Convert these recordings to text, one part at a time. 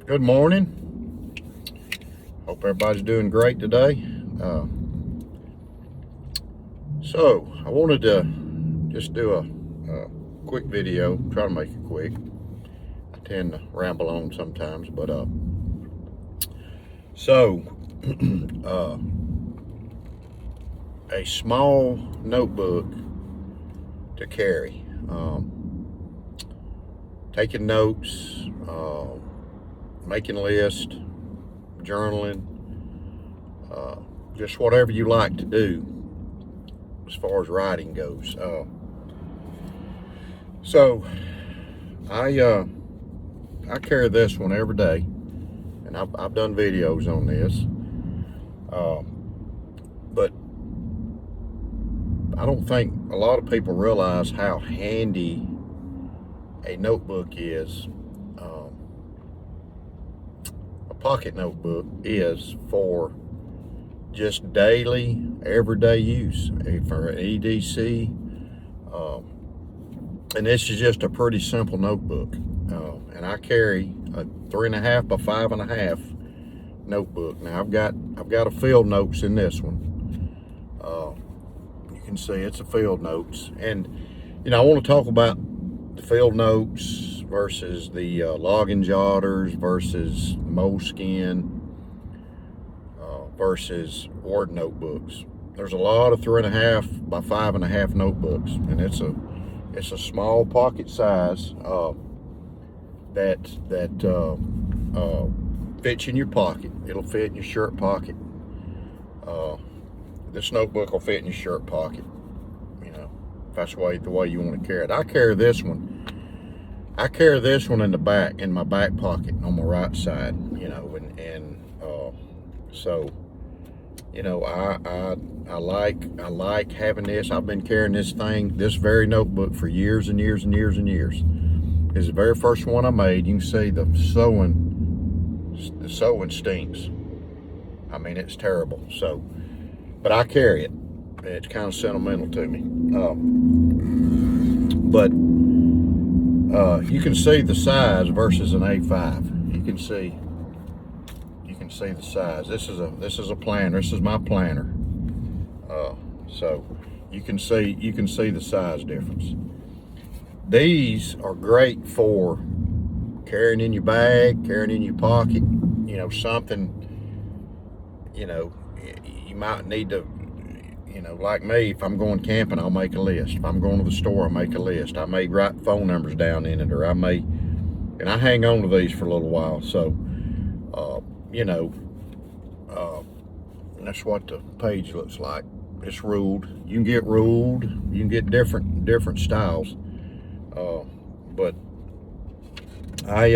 Good morning. Hope everybody's doing great today. So I wanted to just do a quick video. Try to make it quick. I tend to ramble on sometimes, but so a small notebook to carry. Taking notes, making lists, journaling, just whatever you like to do as far as writing goes. So I carry this one every day, and I've done videos on this, but I don't think a lot of people realize how handy a notebook is. A pocket notebook is for just daily, everyday use for an EDC. And this is just a pretty simple notebook. And I carry a 3.5 by 5.5 notebook. Now I've got a field notes in this one. You can see it's a field notes, and I want to talk about the field notes versus the login jotters versus Moleskin versus Word notebooks. There's a lot of 3.5 by 5.5 notebooks, and it's a small pocket size that fits in your pocket. It'll fit in your shirt pocket. This notebook will fit in your shirt pocket. If that's the way you want to carry it. I carry this one in the back, in my back pocket on my right side. So I like having this. I've been carrying this very notebook for years and years and years and years. It's the very first one I made. You can see the sewing stinks. I mean, it's terrible. So, but I carry it. It's kind of sentimental to me. But you can see the size versus an A5. You can see the size. This is a planner. This is my planner. So you can see the size difference. These are great for carrying in your bag, carrying in your pocket. Something. You might need to. Like me, if I'm going camping, I'll make a list. If I'm going to the store, I'll make a list. I may write phone numbers down in it, or I hang on to these for a little while. So, that's what the page looks like. It's ruled. You can get ruled. You can get different styles. But I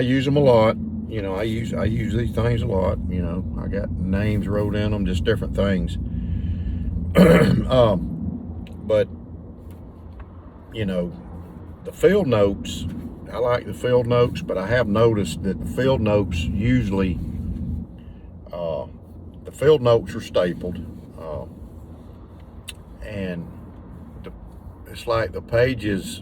use them a lot. I use these things a lot. I got names wrote in them, just different things. But the field notes, I like the field notes, but I have noticed that the field notes usually, the field notes are stapled, and it's like the pages,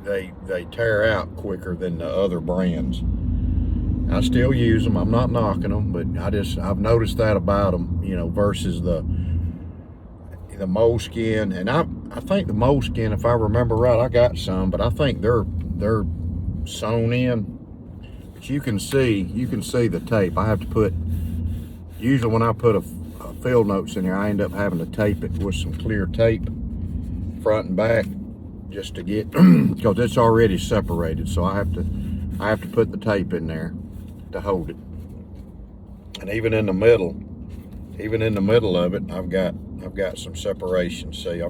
they tear out quicker than the other brands. I still use them. I'm not knocking them, but I've noticed that about them, versus the Moleskin. And I think the Moleskin, if I remember right, I got some, but I think they're sewn in. But you can see the tape. I have to put, usually when I put a field notes in here, I end up having to tape it with some clear tape, front and back, just to get, because it's already separated. So I have to put the tape in there to hold it. And even in the middle of it, I've got some separation. See,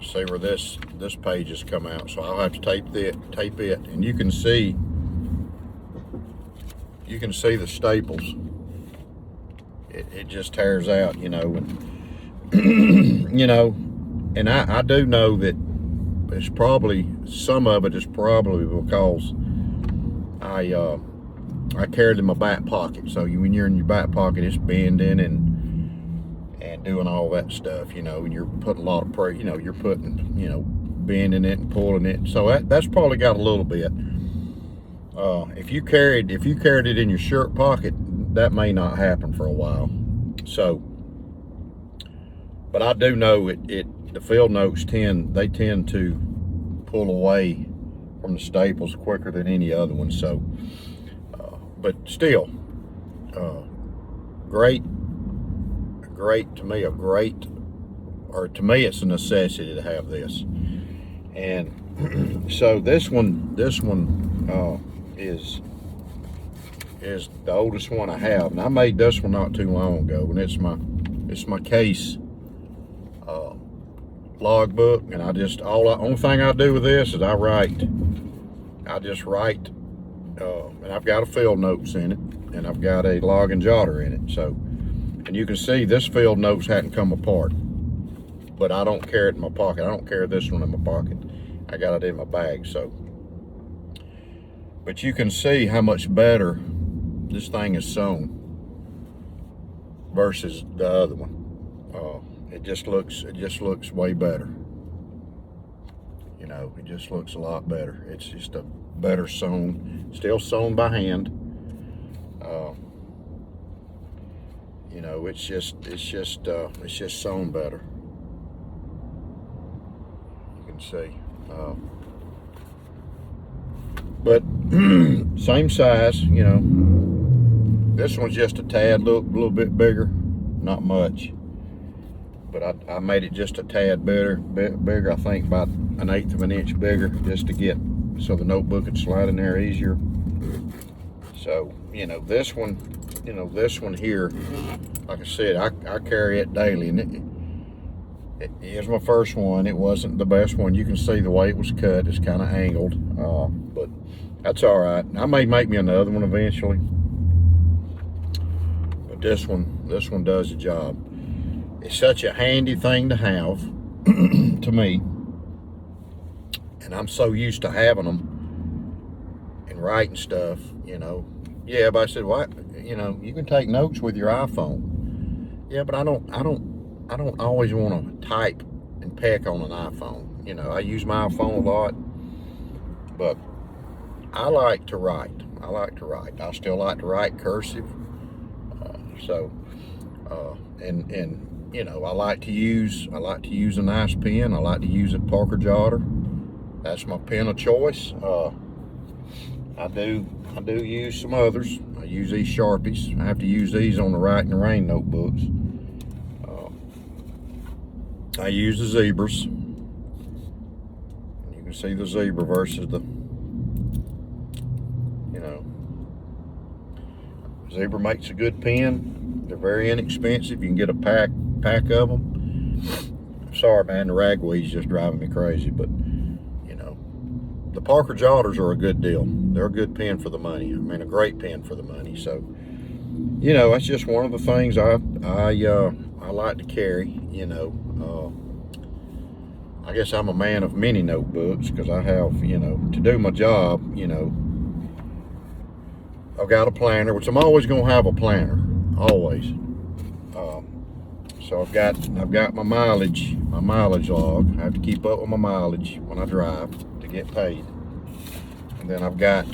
see where this page has come out. So I'll have to tape it, and you can see the staples. It just tears out, and and I do know that it's probably, some of it is probably because I carry it in my back pocket. So when you're in your back pocket, it's bending and doing all that stuff, and you're putting a lot of pressure, you're putting, bending it and pulling it. So that's probably got a little bit. If you carried it in your shirt pocket, that may not happen for a while. So, but I do know the field notes tend to pull away from the staples quicker than any other one. So, but still, great to me, to me it's a necessity to have this. And so this one is the oldest one I have, and I made this one not too long ago, and it's my case logbook. And only thing I do with this is I just write, and I've got a field notes in it, and I've got a log and jotter in it. So, and you can see this field notes hadn't come apart, but I don't carry it in my pocket. I don't carry this one in my pocket. I got it in my bag. So, but you can see how much better this thing is sewn versus the other one. It just looks way better. You know, it just looks a lot better. It's just a better sewn, still sewn by hand. You know, it's just sewn better. You can see. But same size, you know. This one's just a tad, little bit bigger, not much. But I made it just a tad bigger. I think about 1/8 of an inch bigger, just to get so the notebook could slide in there easier. So, you know, this one here, like I said, I carry it daily, and it is my first one. It wasn't the best one. You can see the way it was cut. It's kind of angled, but that's all right. I may make me another one eventually, but this one does the job. It's such a handy thing to have to me, and I'm so used to having them and writing stuff, you know. Yeah, but I said, what? You know, you can take notes with your iPhone. Yeah, but I don't always want to type and peck on an iPhone. You know, I use my iPhone a lot, but I like to write. I still like to write cursive. And you know, I like to use a nice pen. I like to use a Parker Jotter. That's my pen of choice. I do use some others. I use these Sharpies. I have to use these on the Write in the Rain notebooks. I use the Zebras. You can see the Zebra versus the, you know, Zebra makes a good pen. They're very inexpensive. You can get a pack of them. Sorry, man, the ragweed's just driving me crazy, but you know, the Parker Jotters are a good deal. They're a good pen for the money. I mean, a great pen for the money. So, you know, that's just one of the things I like to carry. You know, I guess I'm a man of many notebooks because I have, you know, to do my job. You know, I've got a planner, which I'm always going to have a planner, always. So I've got my mileage log. I have to keep up with my mileage when I drive to get paid. And then I've got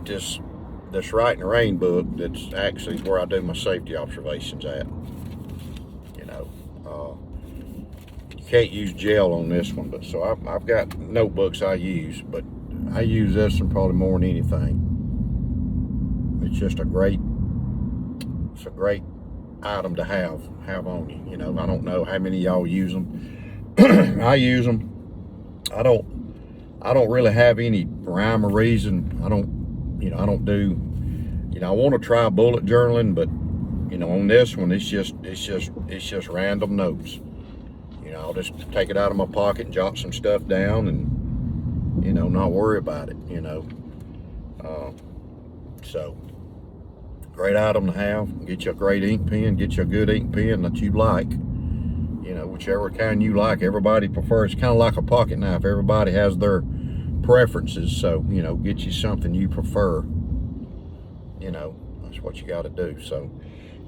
this Write in the Rain book that's actually where I do my safety observations at. You know, you can't use gel on this one, but so I've got notebooks I use, but I use this one probably more than anything. It's just a great item to have on you. You know, I don't know how many of y'all use them. I use them. I don't really have any rhyme or reason. I don't do, you know, I want to try bullet journaling, but you know, on this one, it's just random notes. You know, I'll just take it out of my pocket and jot some stuff down and, you know, not worry about it, you know. So, great item to have. Get you a great ink pen, get you a good ink pen that you like. You know, whichever kind you like. Everybody prefers, it's kind of like a pocket knife. Everybody has their preferences, so, you know, get you something you prefer. You know, that's what you got to do. So,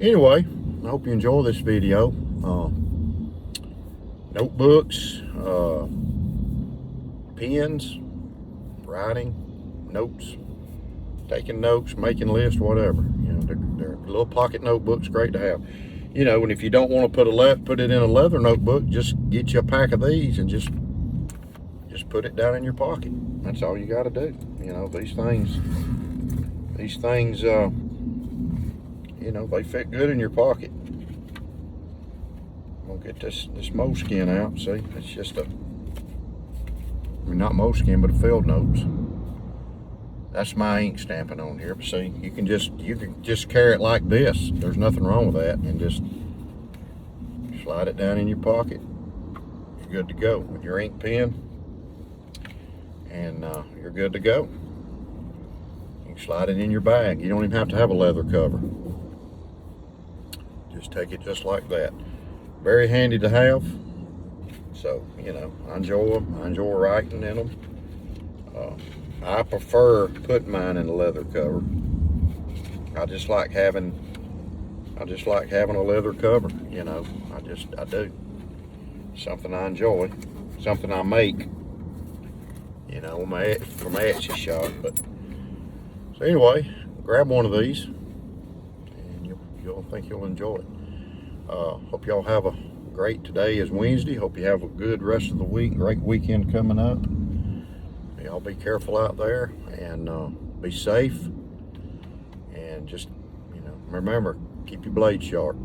anyway, I hope you enjoy this video. Notebooks, pens, writing, notes, taking notes, making lists, whatever. You know, they're little pocket notebooks, great to have. You know, and if you don't want to put it in a leather notebook, just get you a pack of these and just put it down in your pocket. That's all you got to do. You know, these things, you know, they fit good in your pocket. I'm gonna get this moleskin out. See, it's just I mean, not moleskin, but a field notes. That's my ink stamping on here. But see, you can just carry it like this. There's nothing wrong with that, and just slide it down in your pocket. You're good to go with your ink pen, and you're good to go. You can slide it in your bag. You don't even have to have a leather cover. Just take it just like that. Very handy to have. So, you know, I enjoy them. I enjoy writing in them. I prefer putting mine in a leather cover. I just like having a leather cover, you know. I do. Something I enjoy. Something I make. You know, from my Etsy shop. But so anyway, grab one of these and you'll think you'll enjoy it. Hope y'all have a great, today is Wednesday. Hope you have a good rest of the week. Great weekend coming up. Y'all be careful out there and be safe. And just, you know, remember, keep your blade sharp.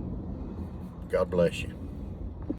God bless you.